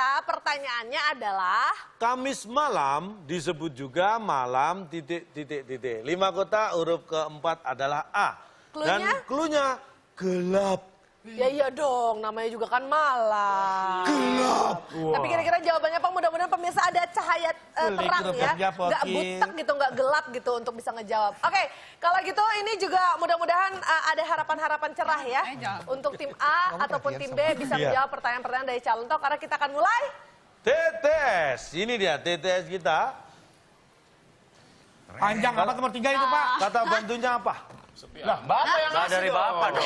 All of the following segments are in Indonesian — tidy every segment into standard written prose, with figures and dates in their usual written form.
kita pertanyaannya adalah... Kamis malam disebut juga malam titik. 5 kota huruf keempat adalah A. Cluenya? Dan cluenya gelap. Ya iya dong, namanya juga kan malam. Gelap. Tapi kira-kira jawabannya apa? Mudah-mudahan pemirsa ada cahaya terang ya. Nggak butek gitu, nggak gelap gitu untuk bisa ngejawab. Oke, kalau gitu ini juga mudah-mudahan ada harapan-harapan cerah ya. Untuk tim A ataupun tim B bisa menjawab pertanyaan-pertanyaan dari calon toh. Karena kita akan mulai. TTS, ini dia TTS kita. Panjang apa nomor 3 itu Pak? Kata bantunya apa? Lah, Bapak yang ngasih dari Bapak dong.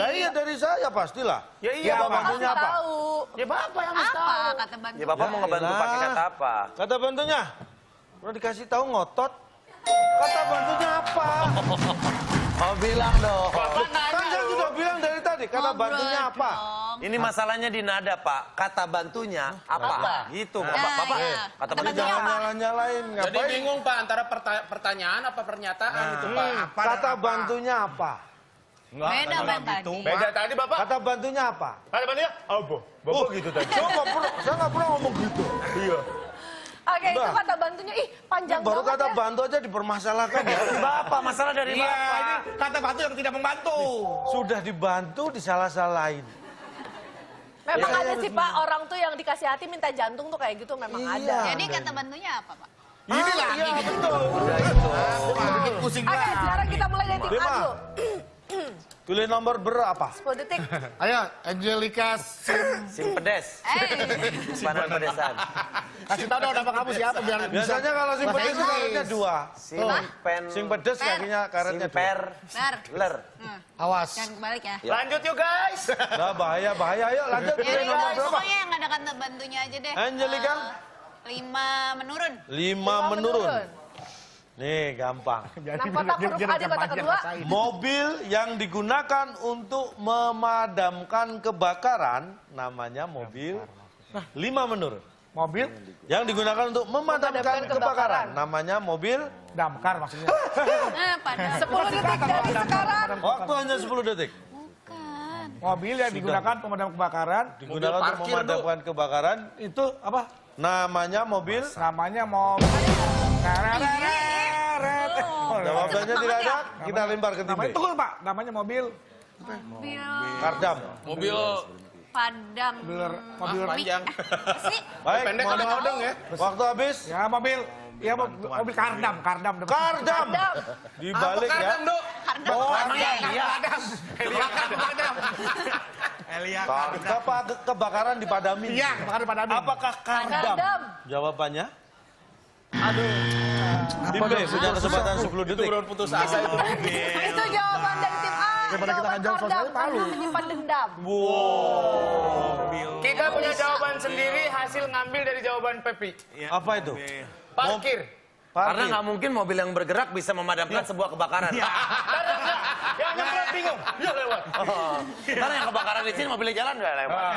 Nah iya dari saya pastilah. Ya iya, Kata Bapak bantunya apa? Tahu. Ya Bapak yang ngasih tahu. Apa kata bantu? Ya Bapak mau ngebantu pakai kata apa? Kata bantunya. Udah dikasih tahu ngotot. Kata bantunya apa? Oh bilang dong. Kan saya sudah bilang dari tadi. Kata Ngobrol bantunya apa? dong. Ini masalahnya di nada Pak. Kata bantunya apa? Gitu Bapak. Nah, Bapak. iya. Kata Kata bantunya bantunya Jangan apa? nyala-nyalain. Jadi Ngapain? bingung Pak antara pertanyaan apa pernyataan itu Pak. Kata bantunya apa? Beda Bang tadi. Beda tadi Bapak. Kata bantunya apa? Kata bantunya apa? Bapak gitu tadi. Saya nggak pernah ngomong gitu. Iya. Oke, itu Udah. kata bantunya. Ih, panjang Baru banget kata ya. bantu aja dipermasalahkan ya. Bapak, masalah dari Iya, Bapak. ini kata bantu yang tidak membantu. Sudah dibantu disalah-salahin. Memang Ya, ada saya sih harus Pak, orang tuh yang dikasih hati minta jantung tuh kayak gitu memang Iya. ada. Jadi kata bantunya apa Pak? Ini lagi. Iya betul. Bikin pusing Oke, lah. sekarang kita mulai dari tim A 5. dulu. Tulis nomor berapa? 10 detik. Ayo, Angelica Sim pedes. Simpanan pedesan. kasih tahu dong nama kamu siapa biar Biasanya kalau sing pedes Inggris. karetnya 2. Simpen. Sing pedes kakinya karetnya 2. Simper. Nar. Ler. Awas. Jangan kebalik ya. Lanjut yuk guys. Nah bahaya. Ayo lanjut. Ya Tulis nomor udah, berapa? pokoknya yang ada kata bantunya aja deh. Angelica? 5 menurun. 5 menurun. Nih gampang. 6 kotak huruf A di kotak kedua. Mobil yang digunakan untuk memadamkan kebakaran namanya mobil 5 menurun. Mobil Yang digunakan untuk memadamkan kebakaran namanya mobil. damkar maksudnya. Nah, padahal. 10 detik dari sekarang. Waktu hanya 10 detik. Bukan. Mobil yang digunakan pemadam kebakaran Digunakan untuk parkir, memadamkan kebakaran itu apa? namanya mobil. Namanya mobil. Jawabannya tidak ada. Kita lempar ke tim B. Namanya tunggu Pak, namanya mobil Mobil Kardam. Mobil padam. mobil panjang. Sih. Baik, Pendek mohon ada maaf. odong ya. Waktu habis. ya mobil kardam. Kardam. Kardam. Dibalik ya. Oh, emangnya iya. Kebakaran dipadami. Iya, kebakaran dipadami. Apakah kardam? Kardam. Jawabannya? Tim B punya kesempatan 10 detik. Itu putus asa itu. Itu jawaban dari tim A. Daripada kita Jawaban ngajak kardam sosial, malu. karena menyimpan dendam. Kita punya jawaban sendiri hasil ngambil dari jawaban Pepi. Apa itu? Parkir. Karena nggak mungkin mobil yang bergerak bisa memadamkan sebuah kebakaran. Ya nyemprot bingung. Ya lewat. Karena yang kebakaran di sini mobilnya jalan nggak lewat.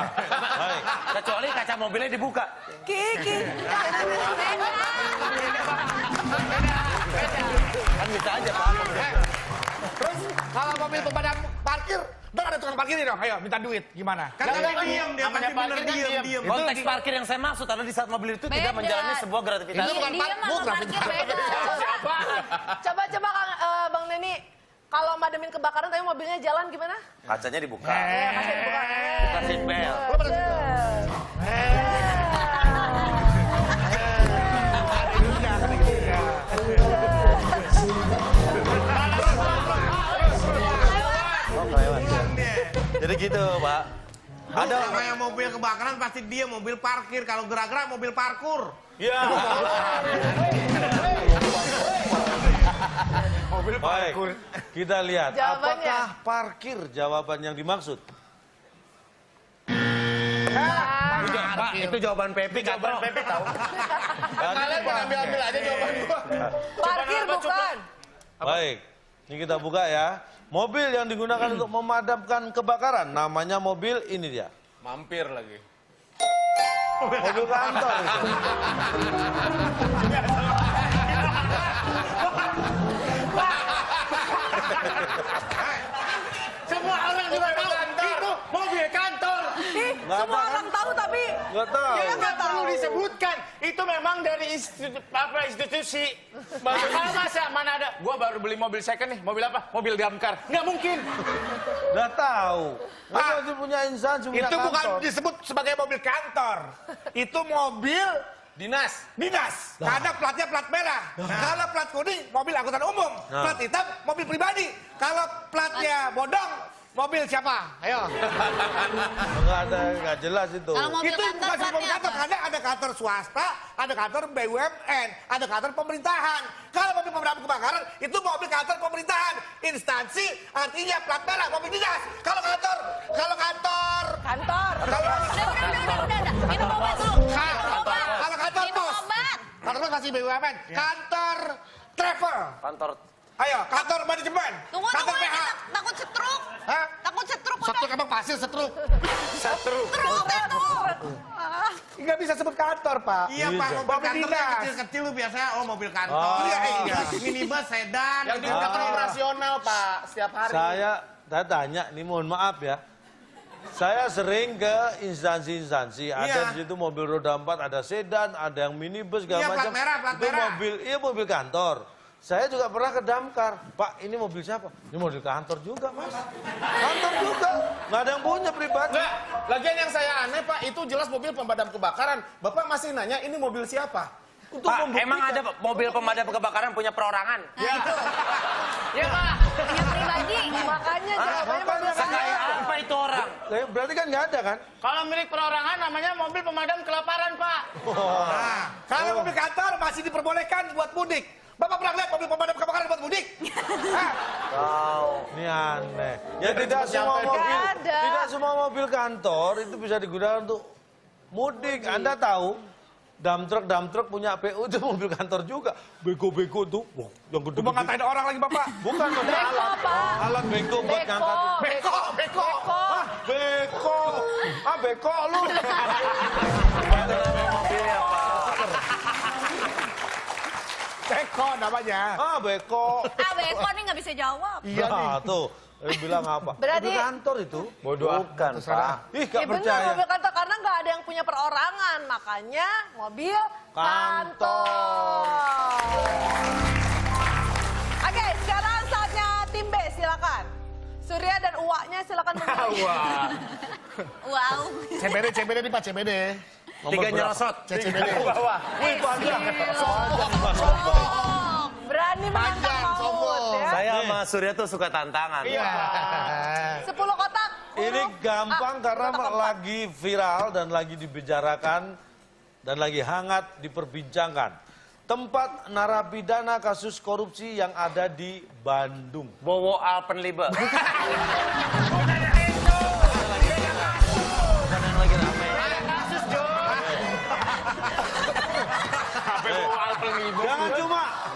Baik. Kecuali kaca mobilnya dibuka. Kiki. Kan bisa aja Pak. Terus kalau mobil pemadam parkir, ntar ada tukang parkir dong. Ayo minta duit, gimana? Kan diam dia pasti bener diam. Konteks parkir yang saya maksud adalah di saat mobil itu tidak Beda. menjalani sebuah gratifikasi. Itu bukan Dia parkir, sama parkir beda. Coba Kang, Bang Neni. Kalau mademin kebakaran tapi mobilnya jalan gimana? Kacanya dibuka. Ya, kasih dibuka. Buka seat belt. Jadi gitu Pak. Ada namanya mobil kebakaran pasti dia mobil parkir. Kalau gerak-gerak mobil parkur. Ya. Mobil Baik. parkir. Kita lihat. Jawabannya. Apakah parkir jawaban yang dimaksud? Pak, itu jawaban Pepi. Jawaban Pepi tahu. Kalian ambil aja jawaban gua. Parkir bukan. Baik. Ini kita buka ya. Mobil yang digunakan untuk memadamkan kebakaran namanya mobil ini dia. Mampir lagi. Mobil kantor itu. Semua orang juga tahu itu mobil kantor. Ih, semua orang tahu tapi Nggak tahu. Ya nggak perlu disebutkan. Itu memang dari institusi. Kalau masa mana ada? Gua baru beli mobil second nih. Mobil apa? Mobil damkar. Nggak mungkin. Nggak tahu. Nggak tahu punya instansi, punya Itu bukan kantor. disebut sebagai mobil kantor. Itu mobil Dinas. dinas. Karena platnya plat merah. Kalau plat kuning, mobil angkutan umum. Plat hitam, mobil pribadi. Kalau platnya bodong, mobil siapa? Ayo. Nggak jelas itu. Kalau mobil Itu kantor bukan mobil platnya kantor. apa? Karena ada kantor swasta, ada kantor BUMN, ada kantor pemerintahan. Kalau mobil pemadam kebakaran, itu mobil kantor pemerintahan. Instansi artinya plat merah, mobil dinas. Kalau kantor. Kantor. Udah. Minum obat dulu. Minum obat. Kalau kantor Minum pos. obat. Kantor pos masih BUMN. Kantor travel. Kantor Ayo, kantor manajemen. Tunggu, Kantor PH. takut setruk. Hah? Takut setruk. Setruk emang pasir setruk. Setruk itu. Nggak bisa sebut kantor, Pak. Iya Pak, mobil Mobil kantor dinas. yang kecil-kecil lu biasanya, oh mobil kantor. Oh. Iya. Minibus, sedan. Yang digunakan operasional, Pak. Setiap hari. Saya tanya, nih mohon maaf ya. Saya sering ke instansi-instansi, ada Iya. di situ mobil roda 4, ada sedan, ada yang minibus segala Iya, plat macam. merah, plat Itu merah. mobil kantor. Saya juga pernah ke damkar. Pak, ini mobil siapa? Ini mobil kantor juga, Mas. Kantor juga. Nggak ada yang punya pribadi. Enggak. Lagian yang saya aneh, Pak, itu jelas mobil pemadam kebakaran. Bapak masih nanya ini mobil siapa? Untuk Pak, membuktikan. emang ada mobil pemadam kebakaran punya perorangan? Ya, Pak. Punya pribadi. Makanya jawabannya mobil Kayak kantor. apa itu orang? Berarti kan nggak ada kan? Kalau milik perorangan namanya mobil pemadam kelaparan, Pak. Nah, kalau mobil kantor masih diperbolehkan buat mudik. Bapak pernah lihat mobil pemadam kebakaran buat mudik? Hah? Ini aneh. Ya tidak semua mobil, Nggak ada. tidak semua mobil kantor itu bisa digunakan untuk mudik. Anda tahu, dump truck punya PU itu mobil kantor juga. Beko tuh, wah, yang Lu gede-gede. mau ngatain orang lagi, Bapak? Bukan maksudnya Beko, alat, Pak. alat beko buat ngangkat. Beko. Ah, beko, beko lu. Beko namanya. Beko. Beko nih nggak bisa jawab. Nah, tuh, bilang apa? Berarti- mobil kantor itu. Bukan, Pak. Ih, Ya gak benar percaya. mobil kantor karena nggak ada yang punya perorangan, makanya mobil kantor. Oke, sekarang saatnya tim B, silakan. Surya dan Uwaknya silakan memilih. Wow. CBD nih Pak, CBD. Tiga nyerosot. CBD. Bawah. Wih, panjang. Berani menantang Panjang, maut sombong. ya. Saya sama Surya tuh suka tantangan. Iya. 10 kotak. Ini huruf gampang A, karena kotak keempat. lagi viral dan lagi dibicarakan dan lagi hangat diperbincangkan. Tempat narapidana kasus korupsi yang ada di Bandung. Bowo Alpenlibe.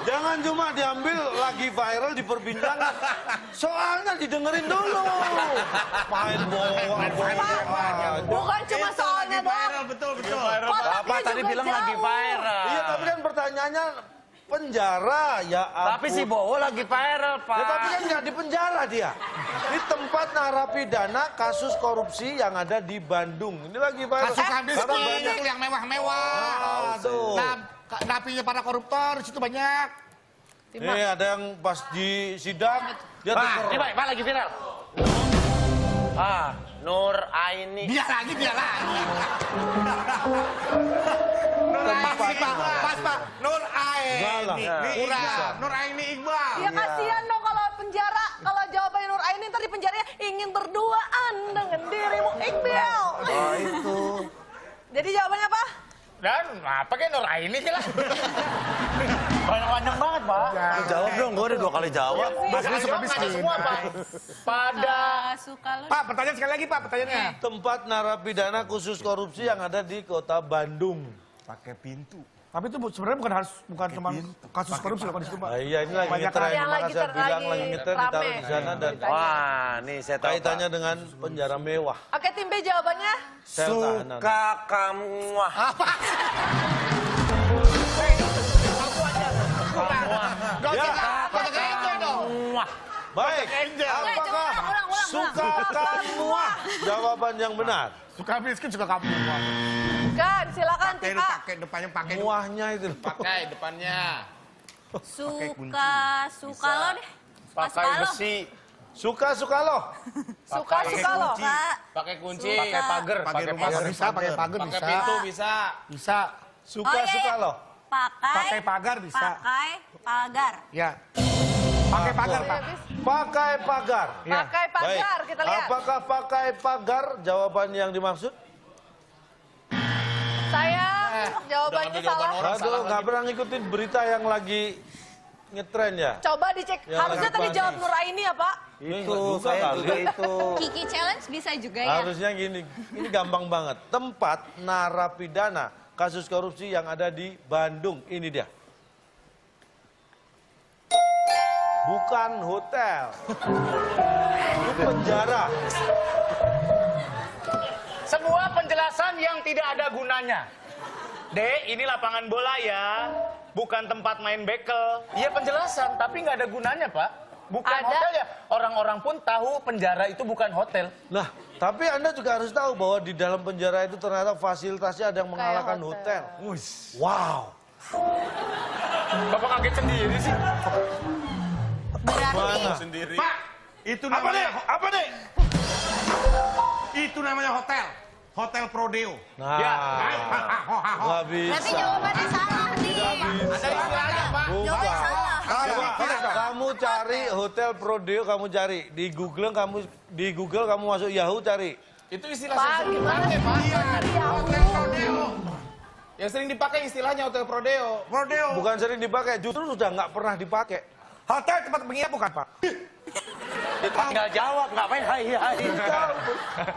Jangan cuma diambil lagi viral diperbincangkan. Soalnya didengerin dulu. Main bola. Bukan cuma soalnya doang. Viral, betul. Kotaknya Bapak tadi juga bilang lagi jauh. viral. Iya, tapi kan pertanyaannya penjara ya ampun. Tapi si Bowo lagi viral, Pak. Ya, tapi kan nggak di penjara dia. Di tempat narapidana kasus korupsi yang ada di Bandung. Ini lagi viral. Kasus habis Karena banyak banyak. tuh yang mewah-mewah. Tuh. Napinya para koruptor, di situ banyak. Ini ada yang pas di sidang dia Pak, tuker. ini Pak lagi viral. Nur Aini. Dia lagi. Pas Pak. Nur Enggak lah. Aini. Kurang. Nur Aini Iqbal. Ya kasihan dong kalau penjara, kalau jawabannya Nur Aini ntar di penjaranya ingin berduaan dengan dirimu Iqbal. Oh, itu. Jadi jawabannya apa? Dan apa kayak Nur Aini sih lah. Banyak banget, Pak. Jawab dong, gue udah 2 kali jawab. Mas lu suka Ada miskin. semua, Pak. Pada Suka lu. Pak, pertanyaan sekali lagi Pak, pertanyaannya. Tempat narapidana khusus korupsi yang ada di kota Bandung. Pakai pintu. Tapi itu sebenarnya bukan cuma kasus korupsi loh di situ Pak. Iya, ini lagi Banyak ngetren. yang Maka lagi saya bilang lagi ngetren rame. ditaruh di sana dan Wah, nih saya tahu. kaitannya dengan penjara mewah. Oke tim B jawabannya. Sel tahanan. Suka kamu. Gak Ya. usah pakai angel dong. Baik, apakah Ulang. suka kamu? Jawaban yang benar. Suka miskin juga kamu. Bukan, silakan Pakai tim lu A. pakai depannya pakai. Muahnya itu. Pakai depannya. Suka lo deh. Pakai besi. Suka lo. Suka lo. Pakai kunci. Pakai pagar. Pakai rumah Bisa, pakai pagar Pakai bisa. pintu bisa. Bisa. Suka lo. Pakai pagar bisa. Pakai pagar. Ya. Pakai pagar, Pak. Pakai pagar. Pakai pagar, Baik. kita lihat. Apakah pakai pagar jawaban yang dimaksud? Sayang, jawabannya udah ngambil jawaban salah. orang. Aduh, nggak pernah ngikutin berita yang lagi ngetren ya? Coba dicek. Ya, Harusnya lagi tadi panik. jawab Nuraini ya, Pak? Itu, juga saya kali. juga itu. Kiki challenge bisa juga ya. Harusnya gini, ini gampang banget. Tempat narapidana kasus korupsi yang ada di Bandung, ini dia. Bukan hotel. Itu penjara. Semua penjelasan yang tidak ada gunanya. Dek, ini lapangan bola ya. Bukan tempat main bekel. Iya penjelasan, tapi nggak ada gunanya, Pak. Bukan Ada. hotel ya. Orang-orang pun tahu penjara itu bukan hotel. Nah, tapi Anda juga harus tahu bahwa di dalam penjara itu ternyata fasilitasnya ada yang mengalahkan hotel. Wow. Bapak kaget sendiri sih. Mana? Sendiri. Pak, itu namanya Apa nih? itu namanya hotel. Hotel Prodeo. Nah, Ya. nggak bisa. Berarti jawabannya salah nih. Ada istilahnya, Pak. Jawabannya salah. Coba kamu cari hotel Prodeo, kamu cari di Google kamu masuk Yahoo cari. Itu istilah Pak, yang sering gimana dipakai, Pak. Hotel Prodeo. Yang sering dipakai istilahnya hotel Prodeo. Prodeo. Bukan sering dipakai, justru sudah nggak pernah dipakai. Hotel tempat menginap bukan, Pak? Nggak jawab, ngapain hai.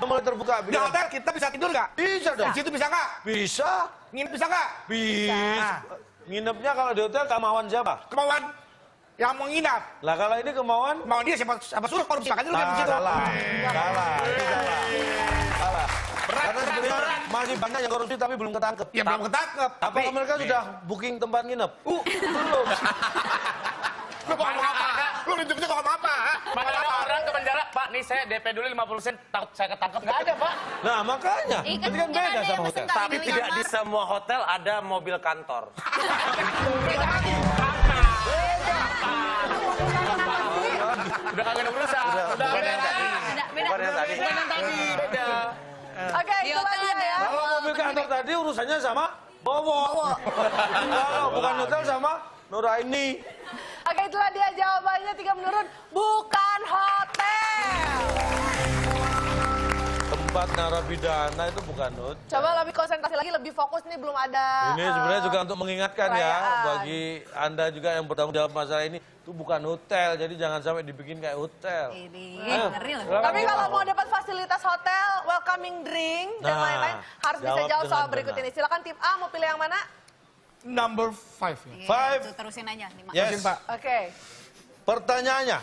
Mulai terbuka. Di hotel kita bisa tidur nggak? Bisa dong. Di situ bisa nggak? Bisa. Nginep bisa nggak? Bisa. Nginepnya kalau di hotel kemauan siapa? Kemauan yang mau nginap. Lah kalau ini kemauan? Mau dia siapa suruh korupsi makanya lu kan di situ. Salah. Ini salah. Karena sebenarnya masih banyak yang korupsi tapi belum ketangkep. Ya belum ketangkep. Apakah mereka sudah booking tempat nginep? Belum. Lu mau ngomong apa? Lu nunjuk-nunjuk ngomong apa? Mana ada orang ke penjara, Pak, nih saya DP dulu 50 sen, takut saya ketangkep. Nggak ada, Pak. Nah makanya, Ih, kan itu kan mungkin beda ada yang sama pesen hotel. kali Tapi dulu tidak yang di Mas. semua hotel ada mobil kantor. Udah kagak ada urusan. Udah Bukan beda. yang tadi. Beda. Bukan yang tadi. Bukan yang tadi, beda. Oke, Di itulah hotel dia ada. ya. Kalau mobil kantor tadi urusannya sama Bowo. Kalau bukan hotel sama Nuraini. Oke, itulah dia jawabannya 3 menurun. Bukan hotel. Tempat narapidana itu bukan hotel. Coba lebih konsentrasi lagi, lebih fokus nih, belum ada. Ini sebenarnya juga untuk mengingatkan ya, perayaan. bagi Anda juga yang bertanggung jawab masalah ini, itu bukan hotel, jadi jangan sampai dibikin kayak hotel. Ini Ayo, ngeri loh. silakan. Tapi kalau mau dapat fasilitas hotel, welcoming drink, dan Nah, lain-lain, harus bisa jawab jawab soal dengan berikut benar. ini. Silakan tim A, mau pilih yang mana? Number 5 ya. Iya, Five. itu terusin aja. 5. Yes. Pak. Oke, Pertanyaannya,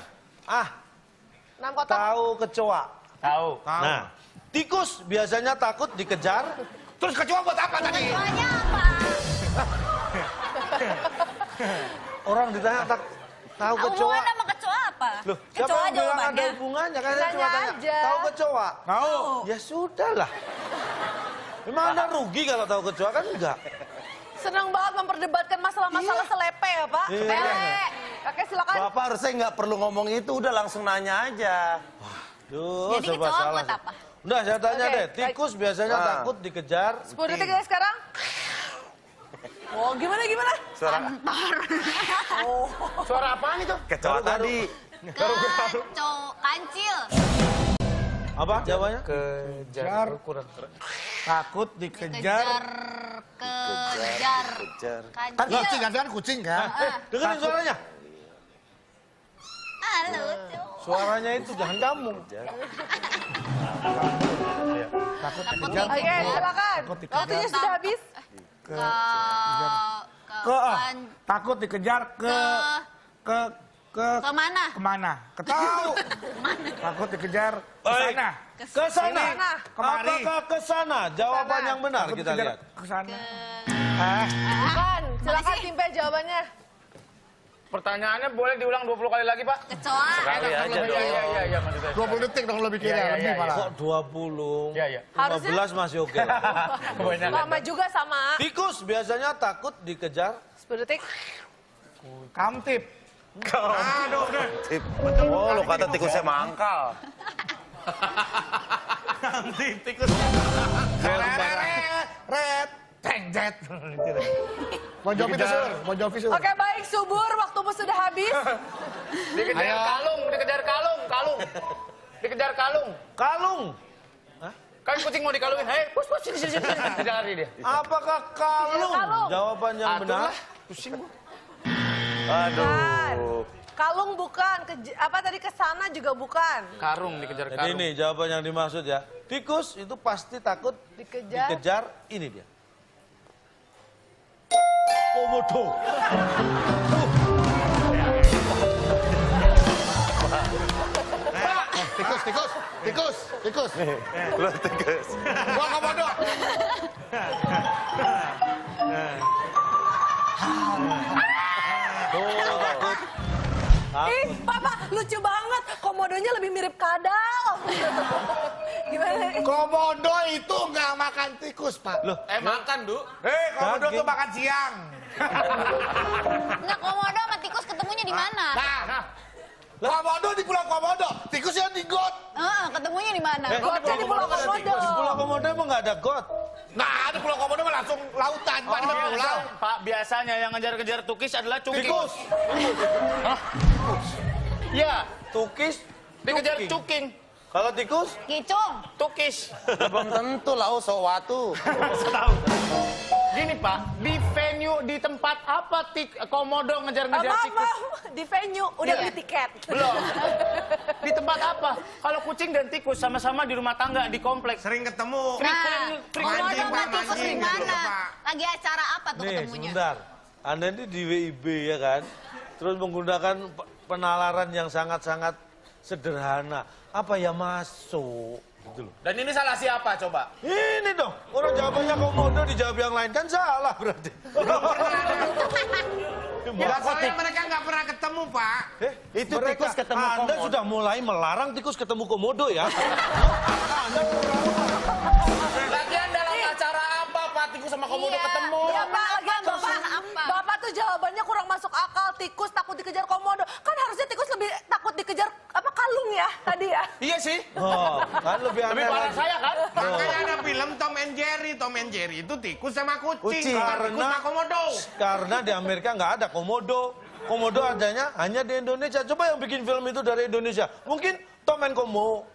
6 kotak. tahu kecoa? Tahu. Nah, tikus biasanya takut dikejar. Terus kecoa buat apa tadi? Kecoanya apa? Orang ditanya tahu kecoa. Hubungan sama kecoa apa? Loh, siapa Kecoa yang bilang ada jawabannya. hubungannya? Kan saya Tanya cuma tanya, aja. tahu kecoa? Tahu. Ya sudah lah. Memang Anda rugi kalau tahu kecoa kan enggak? Senang banget memperdebatkan masalah-masalah selepe ya, Pak. Iya. Sepele. Oke, silakan. Bapak harusnya nggak perlu ngomong itu, udah langsung nanya aja. Duh, Jadi serba kecoa salah. buat apa? Udah, saya tanya Oke, deh. baik. Tikus biasanya takut dikejar. 10 detik ya sekarang. Oh, gimana? Suara Suara apaan itu? kecoa tadi. Kancil. Apa jawabannya? Kejar. Takut dikejar. Kejar. Kan Kancil. kucing kan kucing kan? Dengerin suaranya. Ah, lucu. Suaranya itu jangan kamu. Takut Takut dikejar. Oke, dikejar. silakan. dikejar. Waktunya sudah habis. Takut dikejar ke Kemana? kemana? Ketahu. Takut dikejar ke Baik. sana. Ke sana. Sana. Kemari. Apakah ke sana? Jawaban Sana. yang benar Takut kita dikejar lihat. ke sana. Bukan. Silakan tim B jawabannya. Pertanyaannya boleh diulang 20 kali lagi, Pak? Kecoa. Sekali aja dong. Iya, maksudnya. 20 detik dong lebih kira, Iya, iya, lebih iya. malah. Kok 20? Iya. 15 masih oke lah. Kebanyakan. Lama juga sama. Tikus biasanya takut dikejar. 10 detik. Kamtip. Aduh, udah. Oh, lu kata tikusnya mangkal. Tikus. Red. Tengjet. Bon Jovi tuh, Sur. Bon Jovi, Sur. Oke, baik, Subur. Waktumu sudah habis. Dikejar kalung. Dikejar kalung. Kalung. Kan kucing mau dikalungin. Hei, pus, sini. Kejar lari dia. Apakah kalung? Kalung. Jawaban yang benar. Pusing gua. Bukan. Kalung bukan. Apa tadi kesana juga bukan. Karung dikejar Jadi kalung. ini jawaban yang dimaksud ya. Tikus itu pasti takut dikejar. Ini dia. Komodo. Tikus. Lu tikus. Gua komodo. Oh, takut. Ih, Papa, lucu banget. Komodonya lebih mirip kadal. Gimana? Komodo itu nggak makan tikus, Pak. Loh, Makan, Du. Komodo Daging. tuh makan siang. Nggak, komodo sama tikus ketemunya di mana? Komodo di Pulau Komodo, tikusnya di got. Ketemunya di mana? Gotnya di Pulau Komodo. di Pulau Komodo emang nggak ada got. Nah, di Pulau Komodo mah langsung lautan, Pak, di pulau. Pak, biasanya yang ngejar-kejar tukis adalah cungking. Tikus. Iya, Tukis, dikejar cungking. cungking. Kalau tikus, Kicung. Tukis. Belum tentu lah, sewatu. Gini, Pak, di venue, di tempat apa komodo ngejar-ngejar Maaf, tikus? di venue udah Iya. beli tiket. Belum. Di tempat apa? Kalau kucing dan tikus sama-sama di rumah tangga, di kompleks. Sering ketemu. Nah, komodo Mancing, sama Pak, tikus di mancing. mana? Gitu, Pak. Lagi acara apa tuh nih ketemunya? sebentar. Anda ini di WIB ya kan? Terus menggunakan penalaran yang sangat-sangat sederhana. Apa ya masuk? Gitu loh. Dan ini salah siapa coba? Ini dong, orang jawabannya komodo dijawab yang lain kan salah berarti. Ya, soalnya mereka nggak pernah ketemu, Pak. Itu tikus ketemu Anda komodo. sudah mulai melarang tikus ketemu komodo ya. Lagian dalam acara apa Pak tikus sama komodo Iya. ketemu? Ya, Pak, lagian Bapak, Apa? Bapak tuh jawabannya kurang masuk akal. Tikus takut dikejar komodo. Kan harusnya tikus lebih takut dikejar apa kalung ya tadi ya. Iya sih. Oh, kan lebih aneh Lebih parah lagi. saya kan? Makanya ada film Tom and Jerry. Tom and Jerry itu tikus sama kucing. Kucing. Bukan tikus Karena- sama komodo. Karena di Amerika nggak ada komodo. Komodo adanya hanya di Indonesia. Coba yang bikin film itu dari Indonesia. Mungkin Tom and Komo.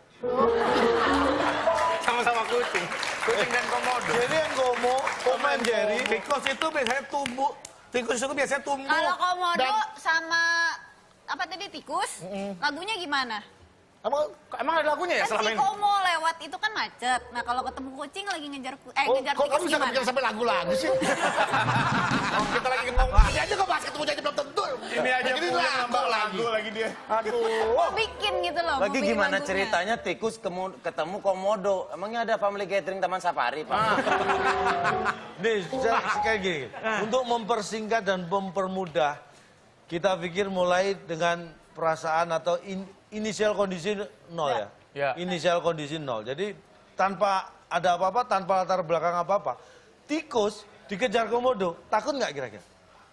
Sama-sama kucing. Kucing dan komodo. Jadi yang Komo, Tom and Jerry. Tikus itu biasanya tumbuh. Tikus itu biasanya tumbuh. Kalau komodo Dan- sama apa tadi tikus, lagunya gimana? Emang ada lagunya ya Kan selama si ini? Komo lewat itu kan macet. Nah kalau ketemu kucing lagi ngejar ngejar Kok tikus kamu bisa gimana? kepikiran sampai lagu-lagu sih? Kita lagi ngomong. Ini aja kok bahas ketemu aja belum tentu. Ini aja Ini pulang lagu nambah lagi. lagu lagi dia. Mau bikin gitu loh. Lagi mau bikin gimana lagunya. ceritanya tikus ketemu komodo? Emangnya ada family gathering Taman Safari, Pak? Nih, kayak gini. Untuk mempersingkat dan mempermudah, kita pikir mulai dengan perasaan atau inisial kondisi 0 ya. Ya. Inisial kondisi 0. Jadi tanpa ada apa-apa, tanpa latar belakang apa-apa. Tikus dikejar komodo, takut nggak kira-kira?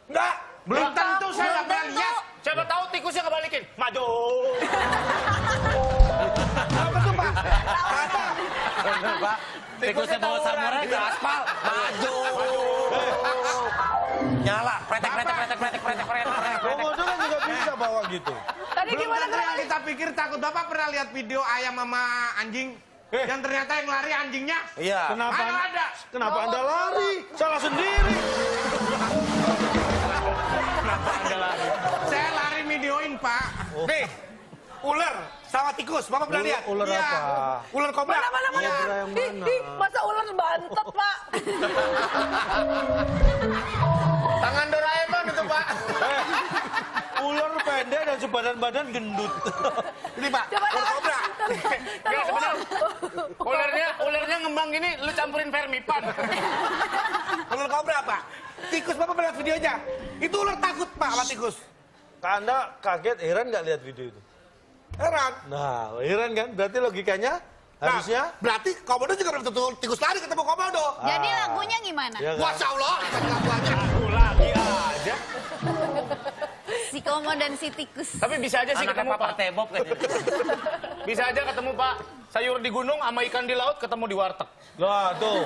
Enggak. Belum tentu, saya nggak pernah lihat. Siapa tahu tikusnya ngebalikin. Maju. Bener, Pak. Tikusnya bawa samurai ke aspal. Maju. Nyala. Pretek. Komodo kan juga bisa bawa gitu. Tadi Belum gimana tentu yang kembali? kita pikir takut. Bapak pernah lihat video ayam sama anjing? Yang ternyata yang lari anjingnya? Iya. Kenapa? Ada. Kenapa Anda lari? Salah sendiri. Saya lari videoin, Pak. Nih, ular sama tikus. Bapak pernah lihat? Ular Iya. apa? Ular kobra. Mana? Kobra yang Ih, mana? ih, masa ular bantet, Pak? Tangan Doraemon itu Pak. Ular pendek dan sebadan-badan gendut. Ini Pak, Coba ular kobra. Gak sebenarnya. Ularnya ngembang gini, lu campurin vermipan. Ular kobra, Pak. Tikus Bapak pernah lihat videonya. Itu ular takut, Pak, sama tikus. Anda kaget, heran nggak lihat video itu? Heran. Nah, heran kan? Berarti logikanya harusnya? Nah, berarti Komodo juga belum tentu tikus lari ketemu Komodo. Jadi lagunya gimana? Ya kan? Masya Allah, lagu aja. Aku lagi aja. Si Komo dan si tikus. Tapi bisa aja sih ketemu Pak. Tebop kayaknya. Bisa aja ketemu Pak. Sayur di gunung sama ikan di laut ketemu di warteg. Lah tuh,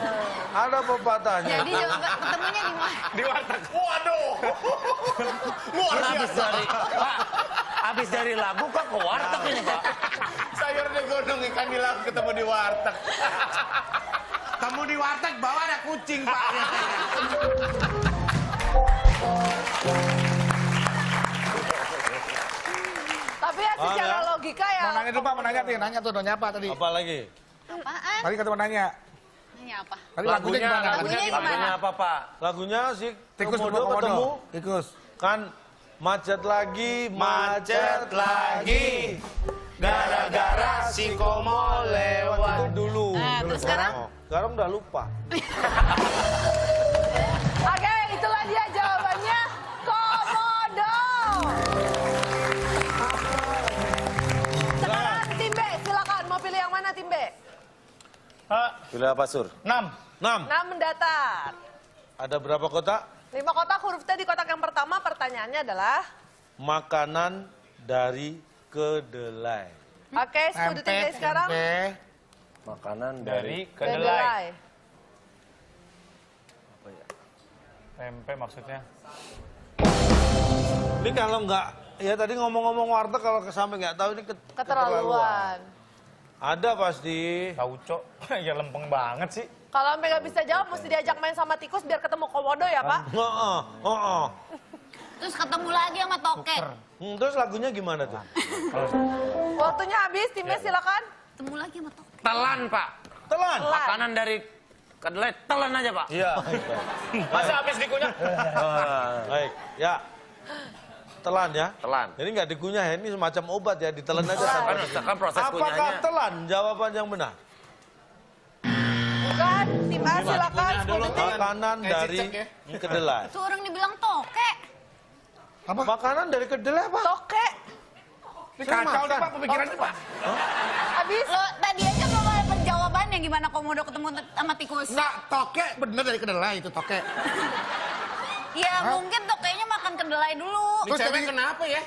ada pepatahnya. Jadi juga ketemunya di mana? Di warteg. Waduh. Luar Habis biasa. dari Pak, habis dari lagu kok ke warteg ini Pak. Sayur di gunung, ikan di laut ketemu di warteg. Temu di warteg, bawa ada kucing, Pak. Tapi ya secara ya. logika ya. Mau nanya tuh Pak, mau nanya tuh, nanya tuh, nanya apa tadi? Apa lagi? Apaan? Tadi kata mau nanya. Ini apa? Tadi lagunya gimana? Lagunya Lagunya gimana? apa Pak? Lagunya si Tikus Komodo ketemu. Tikus. Kan macet lagi, macet lagi. Gara-gara si Komo lewat. Itu dulu. Nah, terus sekarang? Sekarang udah lupa. Oke, itulah dia jawabannya. Komodo. Sekarang tim B, silakan. Mau pilih yang mana tim B? Pilih apa, Sur? 6. 6. 6 mendatar. Ada berapa kotak? 5 kotak, huruf T di kotak yang pertama. Pertanyaannya adalah... Makanan dari kedelai. Oke, studi tim B sekarang. Makanan Dari kedelai. Kedelai. Tempe maksudnya. Ini kalau nggak, ya tadi ngomong-ngomong warteg kalau sampai nggak tahu ini Keterlaluan. Ada pasti. Tauco. Ya lempeng banget sih. Kalau sampai nggak bisa jawab, mesti diajak main sama tikus biar ketemu Komodo ya, Pak? Terus ketemu lagi sama Toke. Terus lagunya gimana tuh? Waktunya habis, tim B silakan. Ketemu lagi sama Toke. Telan Pak. Telan. Telan. Makanan dari kedelai telan aja Pak. Iya. Masa habis dikunyah? Baik, ya. Telan ya. Telan. Ini nggak dikunyah ya, ini semacam obat ya, ditelan aja sampai. Kan proses Apakah kunyahnya. telan? Jawaban yang benar. Bukan, tim A silakan. Makanan dari kedelai. Itu orang dibilang Toke. Makanan dari kedelai apa? Toke. Ini kacau nih Pak pemikirannya Pak. Habis. Lo tadi aja belum ada penjawabannya gimana Komodo ketemu sama tikus. Nggak, toke bener dari kedelai itu toke. Ya mungkin Tokenya makan kedelai dulu. Terus cewek kenapa ya?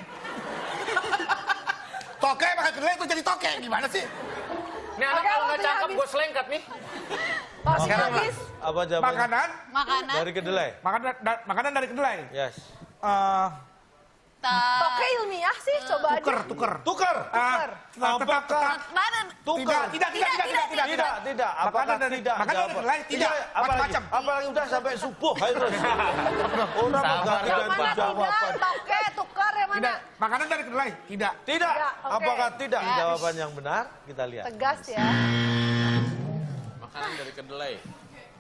Toke makan kedelai itu jadi toke, gimana sih? Ini anak Oke, kalau nggak waktunya cakep habis. gue selengkat nih. Waktunya habis. Apa jawabannya? Makanan, Makanan. Dari kedelai. makanan dari kedelai. Yes. Toke ilmiah sih, coba aja. Tuker. Tukar. Apakah Mana? tukar? Tidak. Tidak. Apakah tidak? Makanan dari Jawaban. kedelai, tidak. Apalagi? Macam-macam. Apalagi udah sampai subuh. Ayo terus. Orang mengganti Yang mana tidak? jawaban. Toke, tukar yang mana? Tidak. Makanan dari kedelai, tidak. Tidak. Tidak, oke. Apakah tidak? Ya. Jawaban yang benar kita lihat. Tegas ya. Makanan dari kedelai.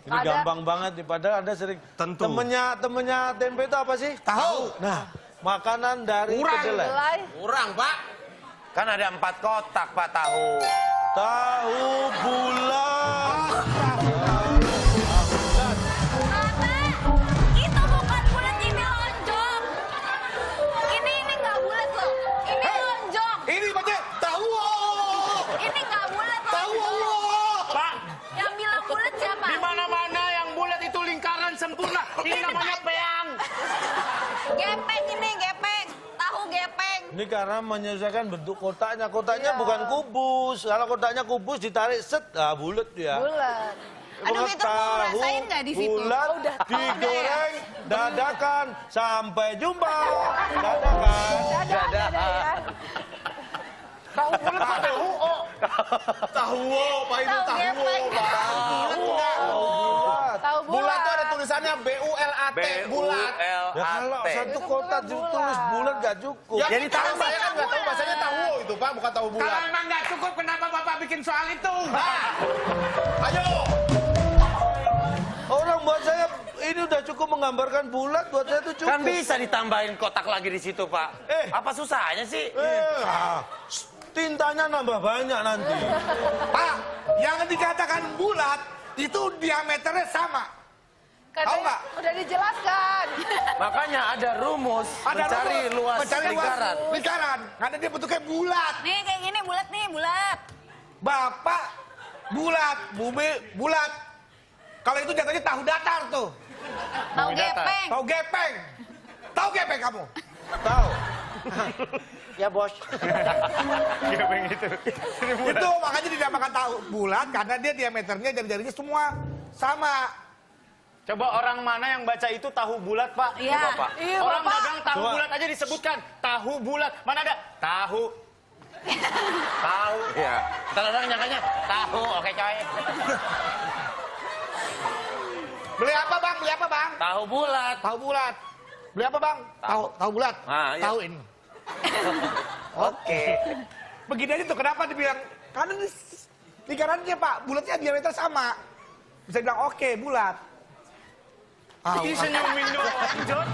Ini Ada. gampang banget nih, padahal Anda sering. Tentu. Temennya tempe itu apa sih? Tahu. Nah, makanan dari kedelai. Kedelai. Kurang, Pak. Kan ada 4 kotak Pak tahu. Tahu bulat. Mama, itu bukan bulat, ini lonjong. Ini nggak bulat loh. Ini lonjong. Ini baca tahu. Ini nggak bulat loh. Tahu. Pak, Yang bilang bulat siapa? di mana-mana yang bulat itu lingkaran sempurna. Ini namanya peang. Gepeng ini, gepeng. Tahu gepeng. Ini karena menyesuaikan bentuk kotaknya. Kotaknya bukan kubus. Kalau kotaknya kubus ditarik set, ah bulat ya. Bulat. Aduh, itu mau rasain nggak di situ? Bulat, Oh, udah tahu. digoreng, dadakan. Sampai jumpa. Dadakan. Dadah ya. Tahu bulat kok tahu? Oh, Tahu, Pak itu Tahu gepeng. Bulat. Tahu Bulat tuh ada bulat. tulisannya BULAT, bulat. Ya kalau BULAT. satu Itu kotak bukan ditulis bulat. bulat gak cukup. Ya, Jadi tahu tahu saya kan nggak tahu bahasanya tahu itu Pak, bukan tahu Kalau bulat. emang nggak cukup, kenapa Bapak bikin soal itu? Ayo. Orang buat saya ini udah cukup menggambarkan bulat, buat saya itu cukup. Kan bisa ditambahin kotak lagi di situ Pak. Apa susahnya sih? Tintanya nambah banyak nanti. Pak, yang dikatakan bulat itu diameternya sama. Katanya Tahu nggak? udah dijelaskan. Makanya ada rumus mencari luas lingkaran. Lingkaran. Karena dia bentuknya bulat. Nih kayak gini bulat nih, bulat. Bapak bulat, bumi bulat. Kalau itu jatuhnya tahu datar tuh. Tahu datar. gepeng. Tahu gepeng. Tahu gepeng kamu? Tahu. Ya bos. Gepeng itu. Itu makanya dinamakan tahu bulat karena dia diameternya jari-jarinya semua sama. Coba orang mana yang baca itu tahu bulat, Pak? Iya. Coba, Pak. Iya, Orang Bapak. dagang tahu Coba. bulat aja disebutkan. Tahu bulat. Mana ada? Tahu. Tahu. Iya. Ntar orang nyangkanya tahu, oke coy. Beli apa bang? Beli apa bang? Tahu bulat. Tahu bulat. Beli apa bang? Tahu bulat. Ah, iya. Tahu ini. Oke. Begini aja tuh kenapa dibilang karena ini lingkarannya Pak, bulatnya diameter sama. Bisa bilang oke, bulat. Ini senyumin doang, John.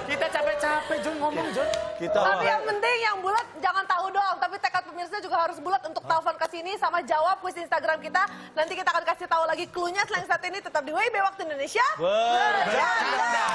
Kita capek-capek, John, ngomong, John. Kita Tapi yang penting yang bulat jangan tahu doang, tapi tekad pemirsa juga harus bulat untuk telepon ke sini sama jawab kuis Instagram kita. Nanti kita akan kasih tahu lagi clue-nya. Selain saat ini tetap di WIB Waktu Indonesia. bercanda.